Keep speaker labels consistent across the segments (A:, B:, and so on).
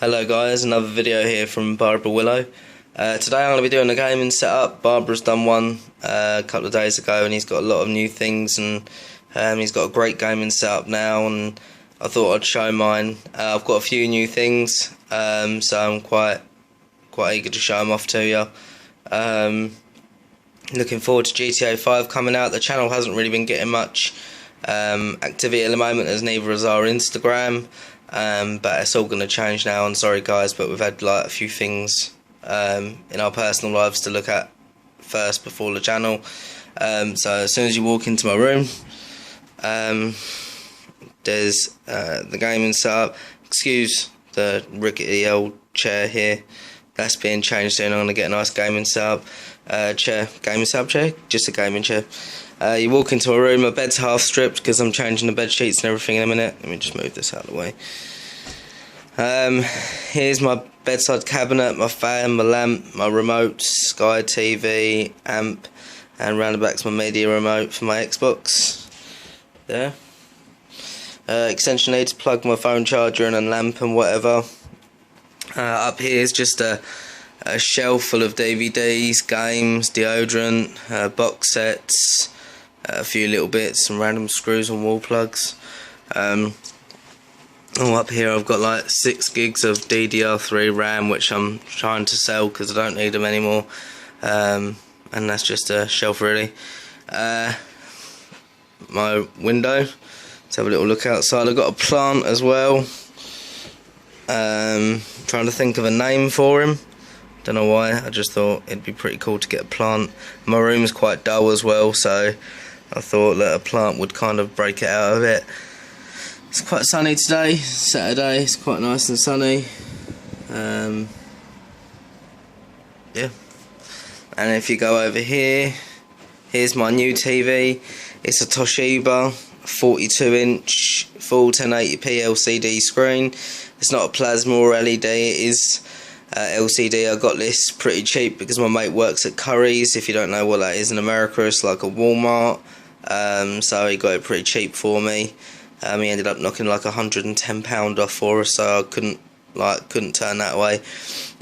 A: Hello guys, another video here from Barbara Willow. Today I'm going to be doing a gaming setup. Barbara's done one a couple of days ago and he's got a lot of new things, and he's got a great gaming setup now, and I thought I'd show mine. I've got a few new things, so I'm quite eager to show them off to you. Looking forward to GTA 5 coming out. The channel hasn't really been getting much activity at the moment, as neither has our Instagram. But it's all going to change now. I'm sorry guys, but we've had like a few things in our personal lives to look at first before the channel. So as soon as you walk into my room, there's the gaming setup. Excuse the rickety old chair here, that's being changed soon. I'm going to get a nice gaming setup chair, just a gaming chair. You walk into a room, my bed's half stripped because I'm changing the bed sheets and everything in a minute. Let me just move this out of the way. Here's my bedside cabinet, my fan, my lamp, my remote, Sky TV, amp, and round the back's my media remote for my Xbox. There. Extension lead to plug my phone charger and a lamp and whatever. Up here is just a shelf full of DVDs, games, deodorant, box sets, a few little bits, some random screws and wall plugs. Up here I've got like 6 gigs of DDR3 RAM, which I'm trying to sell because I don't need them anymore. And that's just a shelf really. My window, let's have a little look outside. I've got a plant as well. Trying to think of a name for him. Don't know why, I just thought it'd be pretty cool to get a plant. My room's quite dull as well, so I thought that a plant would kind of break it out of it. It's quite sunny today, Saturday, it's quite nice and sunny. Yeah. And if you go over here, here's my new TV. It's a Toshiba 42-inch full 1080p LCD screen. It's not a plasma or LED, it is LCD. I got this pretty cheap because my mate works at Curry's. If you don't know what that is in America, it's like a Walmart. So he got it pretty cheap for me. He ended up knocking like £110 off for us, so I couldn't turn that away.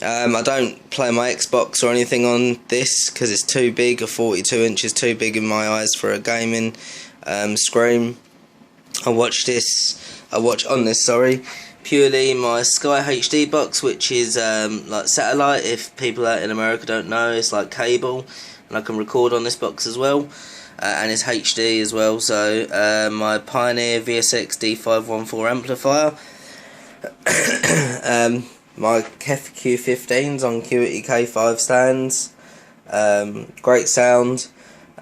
A: I don't play my Xbox or anything on this because it's too big. A 42-inch is too big in my eyes for a gaming screen. I watch on this purely my Sky HD box, which is like satellite. If people out in America don't know, it's like cable, and I can record on this box as well. And it's HD as well. So my Pioneer VSX D514 amplifier, my KEF Q15s on QWERTY K5 stands, great sound.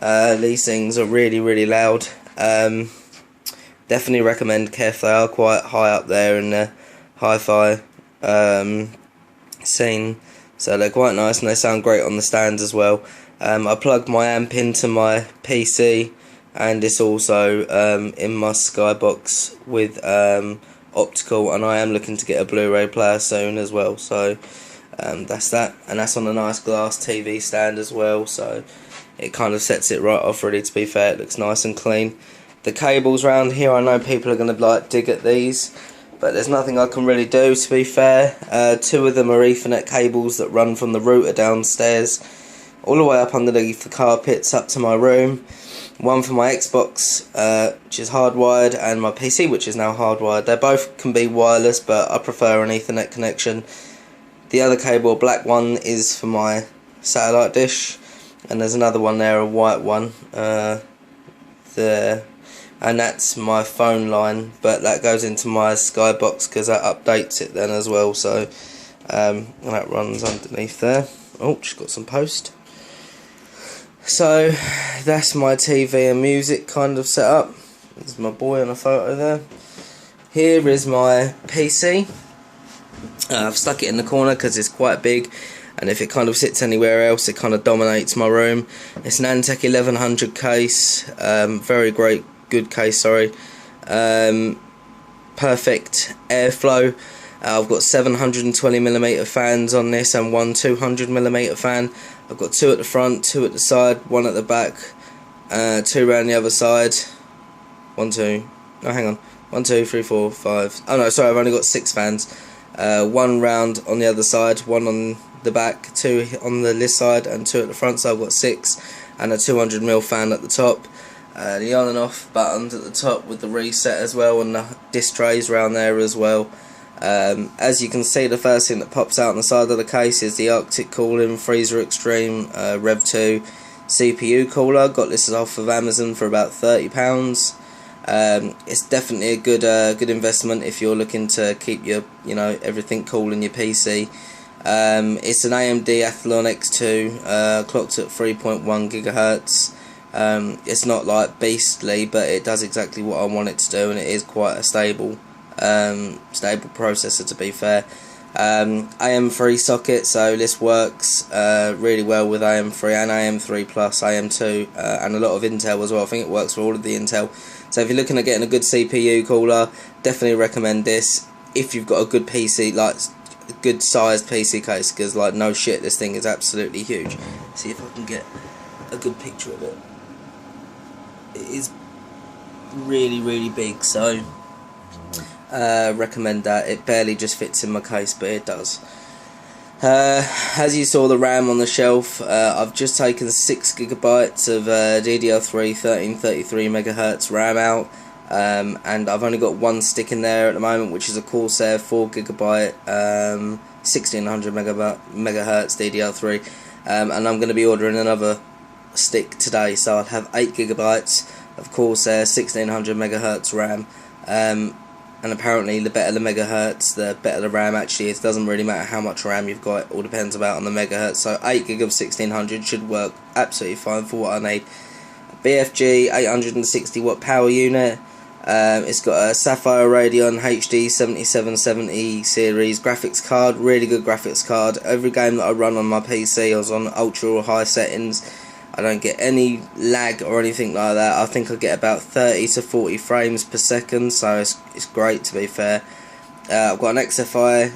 A: These things are really loud. Definitely recommend KEF. They are quite high up there in the hi-fi scene, so they're quite nice and they sound great on the stands as well. I plug my amp into my PC, and it's also in my Skybox with optical, and I am looking to get a Blu-ray player soon as well. So that's that, and that's on a nice glass TV stand as well, so it kind of sets it right off really. To be fair, it looks nice and clean. The cables round here, I know people are going to like dig at these, but there's nothing I can really do, to be fair. 2 of them are Ethernet cables that run from the router downstairs all the way up underneath the carpets up to my room. One for my Xbox, which is hardwired, and my PC, which is now hardwired. They both can be wireless, but I prefer an Ethernet connection. The other cable, a black one, is for my satellite dish, and there's another one there, a white one, there, and that's my phone line, but that goes into my Skybox because that updates it then as well. So that runs underneath there. Oh, just got some post. So that's my TV and music kind of setup. There's my boy on a photo there. Here is my PC. I've stuck it in the corner because it's quite big, and if it kind of sits anywhere else it kind of dominates my room. It's an Antec 1100 case, very good case, sorry. Perfect airflow. I've got 720mm fans on this and one 200mm fan. I've got 2 at the front, 2 at the side, 1 at the back, 2 around the other side. 1, 2, no hang on, 1, 2, 3, 4, 5. Oh no, sorry, I've only got 6 fans. 1 round on the other side, 1 on the back, 2 on the this side and 2 at the front, so I've got 6, and a 200mm fan at the top. The on and off buttons at the top with the reset as well, and the disc trays around there as well. As you can see, the first thing that pops out on the side of the case is the Arctic Cooling Freezer Extreme Rev 2 CPU cooler. Got this off of Amazon for about £30. It's definitely a good investment if you're looking to keep your everything cool in your PC. It's an AMD Athlon X2, clocked at 3.1 GHz. It's not like beastly, but it does exactly what I want it to do, and it is quite a stable processor, to be fair. AM3 socket, so this works really well with AM3 and AM3 Plus, AM2, and a lot of Intel as well. I think it works for all of the Intel. So if you're looking at getting a good CPU cooler, definitely recommend this. If you've got a good PC, like a good sized PC case, because like no shit, this thing is absolutely huge. See if I can get a good picture of it. It is really big, so recommend that. It barely just fits in my case, but it does. As you saw the RAM on the shelf, I've just taken 6GB of DDR3 1333MHz RAM out, and I've only got one stick in there at the moment, which is a Corsair 4GB 1600MHz DDR3, and I'm going to be ordering another stick today, so I'll have 8GB of Corsair 1600MHz RAM. And apparently the better the megahertz, the better the RAM actually is. It doesn't really matter how much RAM you've got, it all depends about on the megahertz. So 8GB of 1600 should work absolutely fine for what I need. BFG 860W power unit. It's got a Sapphire Radeon HD 7770 series graphics card, really good graphics card. Every game that I run on my PC, I was on ultra or high settings. I don't get any lag or anything like that. I think I get about 30 to 40 frames per second, so it's great, to be fair. I've got an XFI,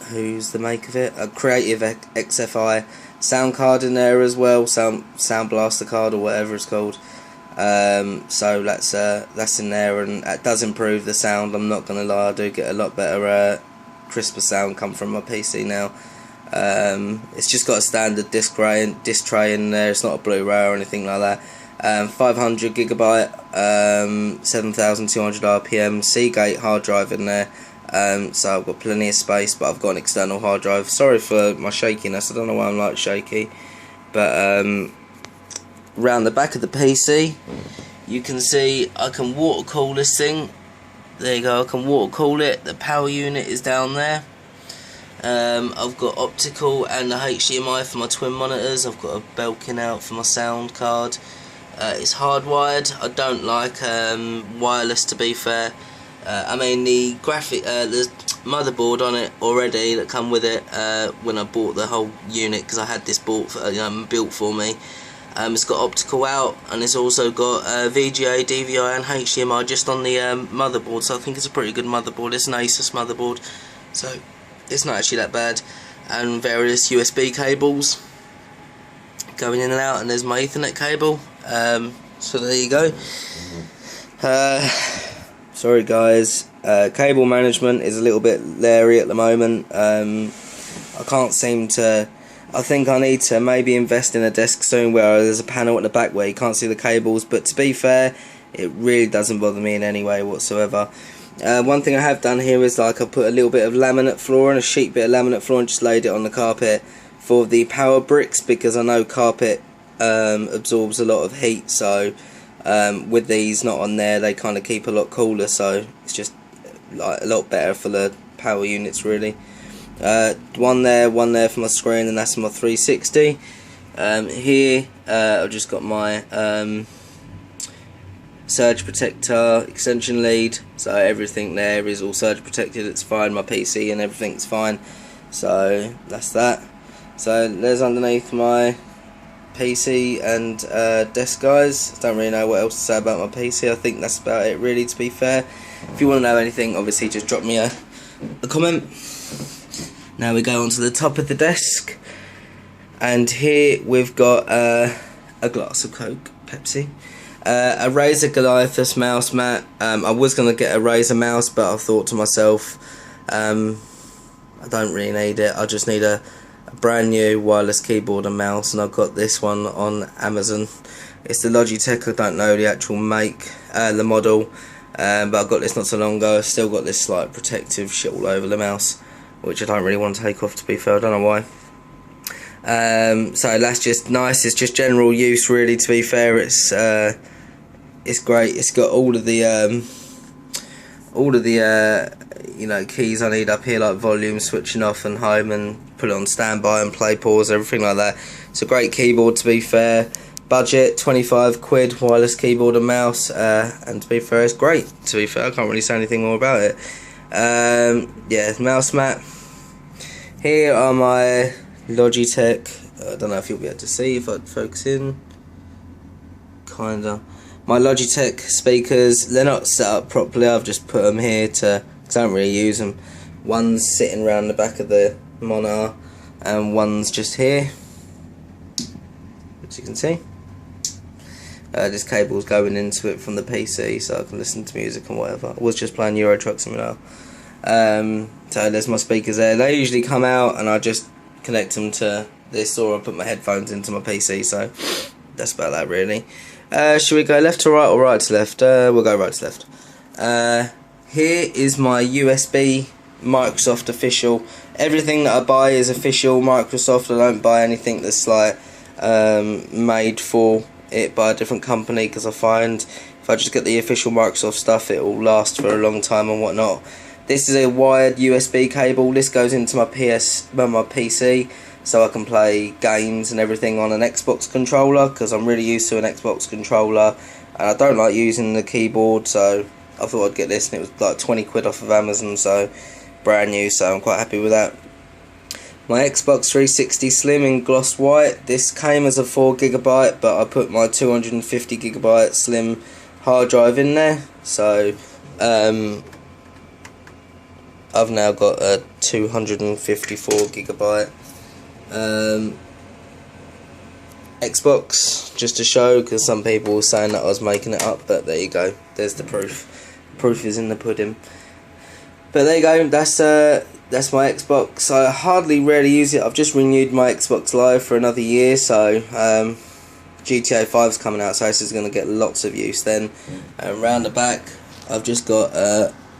A: who's the make of it? A Creative XFI sound card in there as well, Sound Blaster card or whatever it's called. So that's in there, and that does improve the sound. I'm not gonna lie, I do get a lot better, crisper sound come from my PC now. It's just got a standard disc tray in there. It's not a Blu-ray or anything like that. 500GB, 7200 RPM Seagate hard drive in there. So I've got plenty of space, but I've got an external hard drive. Sorry for my shakiness, I don't know why I'm like shaky. But round the back of the PC, you can see I can water cool this thing. There you go, I can water cool it. The power unit is down there. I've got optical and the HDMI for my twin monitors. I've got a Belkin out for my sound card. It's hardwired. I don't like wireless, to be fair. I mean the the motherboard on it already that come with it when I bought the whole unit, because I had this built for me. It's got optical out, and it's also got VGA, DVI and HDMI just on the motherboard, so I think it's a pretty good motherboard. It's an Asus motherboard, so it's not actually that bad. And various USB cables going in and out, and there's my Ethernet cable. So there you go. Sorry guys, cable management is a little bit leery at the moment. I can't seem to. I think I need to maybe invest in a desk soon where there's a panel at the back where you can't see the cables, but to be fair, it really doesn't bother me in any way whatsoever. One thing I have done here is like I put a little bit of laminate floor and a sheet bit of laminate floor and just laid it on the carpet for the power bricks, because I know carpet absorbs a lot of heat, so with these not on there they kind of keep a lot cooler, so it's just like a lot better for the power units really. One there for my screen, and that's my 360. Here I've just got my surge protector extension lead, so everything there is all surge protected. It's fine, my PC and everything's fine, so that's that. So there's underneath my PC and desk, guys. Don't really know what else to say about my PC. I think that's about it really, to be fair. If you want to know anything, obviously just drop me a comment. Now we go on to the top of the desk, and here we've got a glass of Coke, Pepsi. A Razer Goliathus mouse mat. I was going to get a Razer mouse, but I thought to myself, I don't really need it. I just need a brand new wireless keyboard and mouse, and I've got this one on Amazon. It's the Logitech. I don't know the actual make, the model, but I got this not so long ago. I've still got this like protective shit all over the mouse, which I don't really want to take off, to be fair. I don't know why. So that's just nice. It's just general use, really, to be fair. It's great. It's got all of the you know, keys I need up here, like volume, switching off and home, and put it on standby and play, pause, everything like that. It's a great keyboard, to be fair. Budget £25, wireless keyboard and mouse, and to be fair, it's great. To be fair, I can't really say anything more about it. Yeah, mouse mat. Here are my Logitech. I don't know if you'll be able to see if I focus in. Kinda. My Logitech speakers. They're not set up properly. I've just put them here because I don't really use them. One's sitting around the back of the monitor, and one's just here, as you can see. This cable's going into it from the PC, so I can listen to music and whatever. I was just playing Euro Truck Simulator. So there's my speakers there. They usually come out and I just connect them to this, or I put my headphones into my PC, so that's about that, really. Should we go left to right or right to left? We'll go right to left. Here is my USB Microsoft official. Everything that I buy is official Microsoft. I don't buy anything that's like made for it by a different company, because I find if I just get the official Microsoft stuff, it will last for a long time and whatnot. This is a wired USB cable. This goes into my PC, so I can play games and everything on an Xbox controller, because I'm really used to an Xbox controller and I don't like using the keyboard, so I thought I'd get this, and it was like 20 quid off of Amazon, so brand new, so I'm quite happy with that. My Xbox 360 Slim in gloss white. This came as a 4GB, but I put my 250GB Slim hard drive in there, so I've now got a 254GB Xbox, just to show, because some people were saying that I was making it up, but there you go, there's the proof. Proof is in the pudding. But there you go, that's my Xbox. I hardly rarely use it. I've just renewed my Xbox Live for another year, so GTA 5's coming out, so this is going to get lots of use then. And round the back, I've just got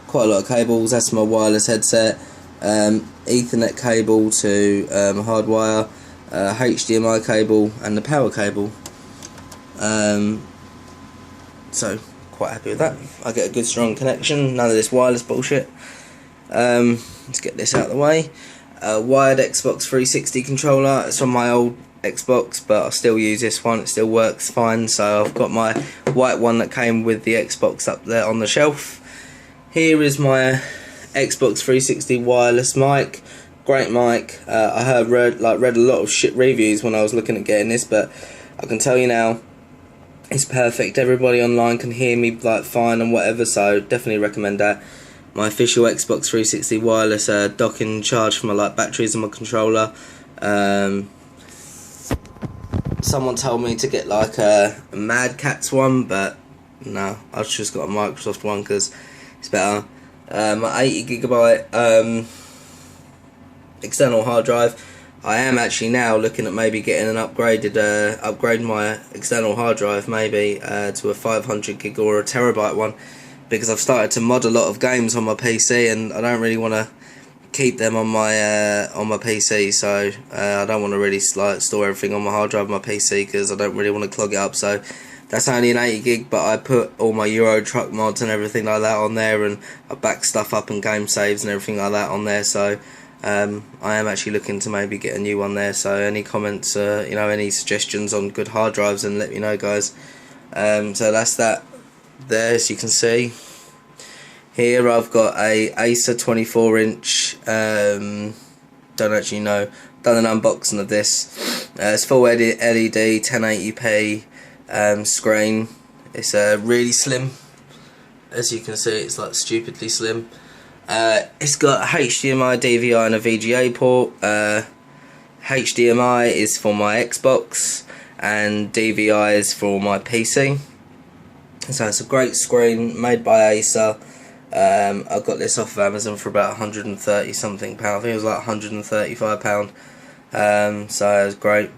A: quite a lot of cables. That's my wireless headset, Ethernet cable to hardwire, HDMI cable, and the power cable. So quite happy with that. I get a good strong connection, none of this wireless bullshit. Let's get this out of the way. Wired Xbox 360 controller. It's on my old Xbox, but I still use this one. It still works fine. So I've got my white one that came with the Xbox up there on the shelf. Here is my Xbox 360 wireless mic. Great mic. I read a lot of shit reviews when I was looking at getting this, but I can tell you now, it's perfect. Everybody online can hear me like fine and whatever, so definitely recommend that. My official Xbox 360 wireless docking charge for my like batteries and my controller. Someone told me to get like a Mad Catz one, but no, I've just got a Microsoft one because it's better. My 80GB external hard drive. I am actually now looking at maybe getting an upgrade my external hard drive maybe to a 500GB or a terabyte one, because I've started to mod a lot of games on my PC and I don't really want to keep them on my PC, so I don't want to really like store everything on my hard drive on my PC, because I don't really want to clog it up. So that's only an 80GB, but I put all my Euro Truck mods and everything like that on there, and I back stuff up and game saves and everything like that on there, so I am actually looking to maybe get a new one there. So any comments, you know, any suggestions on good hard drives, and let me know, guys. So that's that there, as you can see. Here I've got a Acer 24-inch, don't actually know, done an unboxing of this. It's full LED 1080p screen. It's really slim, as you can see. It's like stupidly slim. It's got HDMI, DVI and a VGA port. HDMI is for my Xbox and DVI is for my PC. So it's a great screen made by Acer. I got this off of Amazon for about 130 something pound. I think it was like 135 pound. So it was great.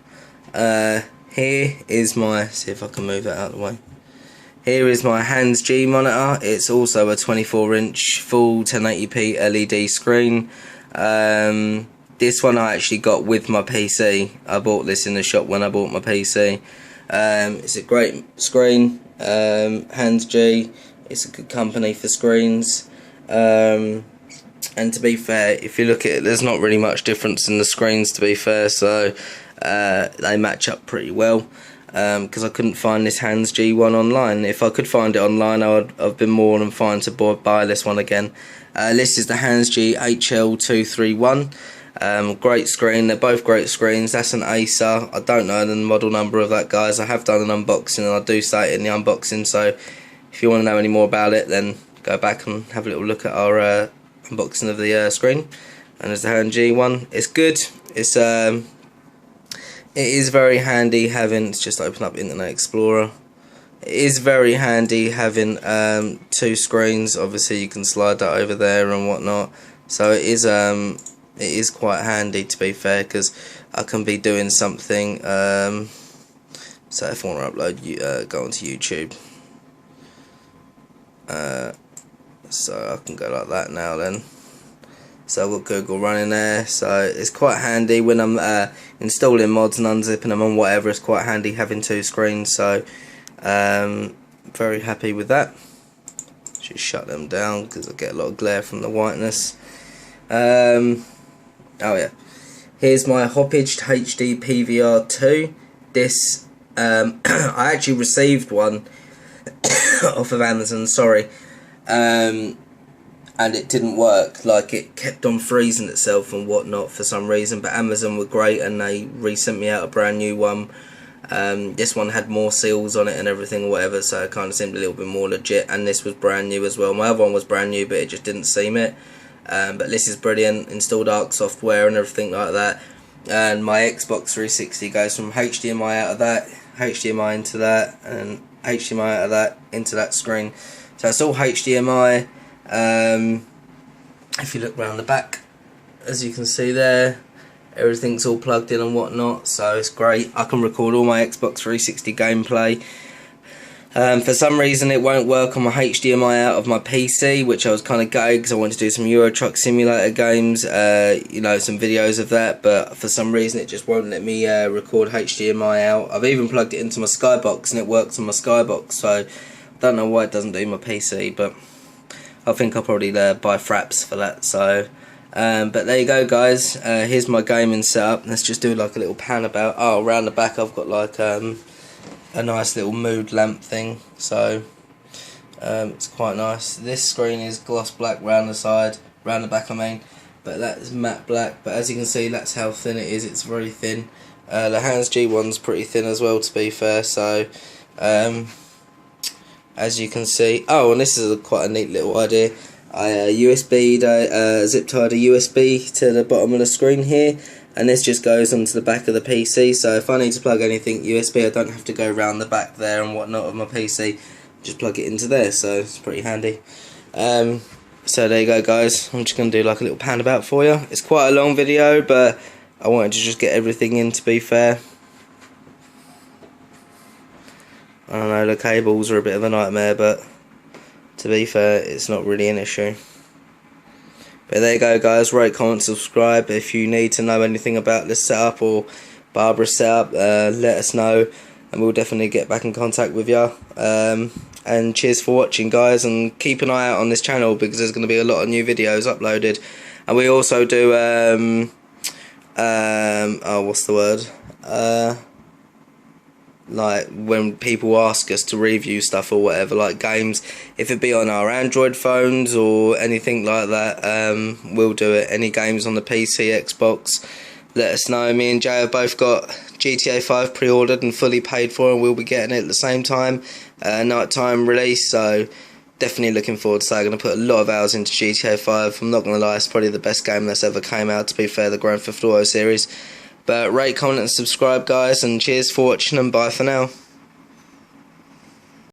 A: Here is my, see if I can move that out of the way. Here is my Hands G monitor. It's also a 24-inch full 1080p LED screen. This one I actually got with my PC. I bought this in the shop when I bought my PC. It's a great screen. Hands G. It's a good company for screens. And to be fair, if you look at it, there's not really much difference in the screens, to be fair. So they match up pretty well. Because I couldn't find this Hands G one online. If I could find it online, I've been more than fine to buy this one again. This is the Hands G HL231. Great screen. They're both great screens. That's an Acer. I don't know the model number of that, guys. I have done an unboxing and I do say it in the unboxing. So if you want to know any more about it, then go back and have a little look at our unboxing of the screen. And there's the Hands G one. It's good. It is very handy having, let's just open up Internet Explorer. It is very handy having two screens. Obviously you can slide that over there and whatnot. So it is quite handy, to be fair, because I can be doing something. So if I want to upload, go onto YouTube. So I can go like that now then. So I've got Google running there, so it's quite handy when I'm installing mods and unzipping them and whatever. It's quite handy having two screens, so very happy with that. Just shut them down because I get a lot of glare from the whiteness. Oh yeah, here's my Hopage HD PVR2. This I actually received one off of Amazon, sorry. And it didn't work, like it kept on freezing itself and whatnot for some reason, but Amazon were great and they resent me out a brand new one. This one had more seals on it and everything or whatever, so it kind of seemed a little bit more legit, and this was brand new as well. My other one was brand new but it just didn't seem it, but this is brilliant. Installed ARC software and everything like that, and my Xbox 360 goes from HDMI out of that, HDMI into that, and HDMI out of that into that screen, so it's all HDMI. If you look round the back, as you can see there, everything's all plugged in and whatnot, so it's great. I can record all my Xbox 360 gameplay. For some reason it won't work on my HDMI out of my PC, which I was kind of gutted because I wanted to do some Euro Truck Simulator games, you know, some videos of that, but for some reason it just won't let me record HDMI out. I've even plugged it into my Skybox and it works on my Skybox, so I don't know why it doesn't do my PC, but I think I'll probably buy fraps for that. So but there you go, guys. Here's my gaming setup. Let's just do like a little pan about. Oh, around the back I've got like a nice little mood lamp thing, so it's quite nice. This screen is gloss black round the side, round the back I mean, but that is matte black. But as you can see, that's how thin it is. It's very thin. The Hands G one's pretty thin as well, to be fair. So as you can see, oh, and this is quite a neat little idea. I zip tied a USB to the bottom of the screen here, and this just goes onto the back of the PC, so if I need to plug anything USB I don't have to go around the back there and whatnot of my PC, just plug it into there, so it's pretty handy. So there you go, guys. I'm just going to do like a little pan about for you. It's quite a long video, but I wanted to just get everything in, to be fair. I don't know, the cables are a bit of a nightmare, but to be fair, it's not really an issue. But there you go, guys. Rate, comment, subscribe. If you need to know anything about this setup or Barbara's setup, let us know, and we'll definitely get back in contact with you. And cheers for watching, guys, and keep an eye out on this channel because there's going to be a lot of new videos uploaded. And we also do oh, what's the word? Like when people ask us to review stuff or whatever, like games, if it be on our Android phones or anything like that, we'll do it. Any games on the PC, Xbox, let us know. Me and Jay have both got GTA 5 pre-ordered and fully paid for, and we'll be getting it at the same time, night-time release, so definitely looking forward to that. I'm going to put a lot of hours into GTA 5. I'm not going to lie, it's probably the best game that's ever came out, to be fair, the Grand Theft Auto series. But rate, comment and subscribe, guys, and cheers for watching, and bye for now.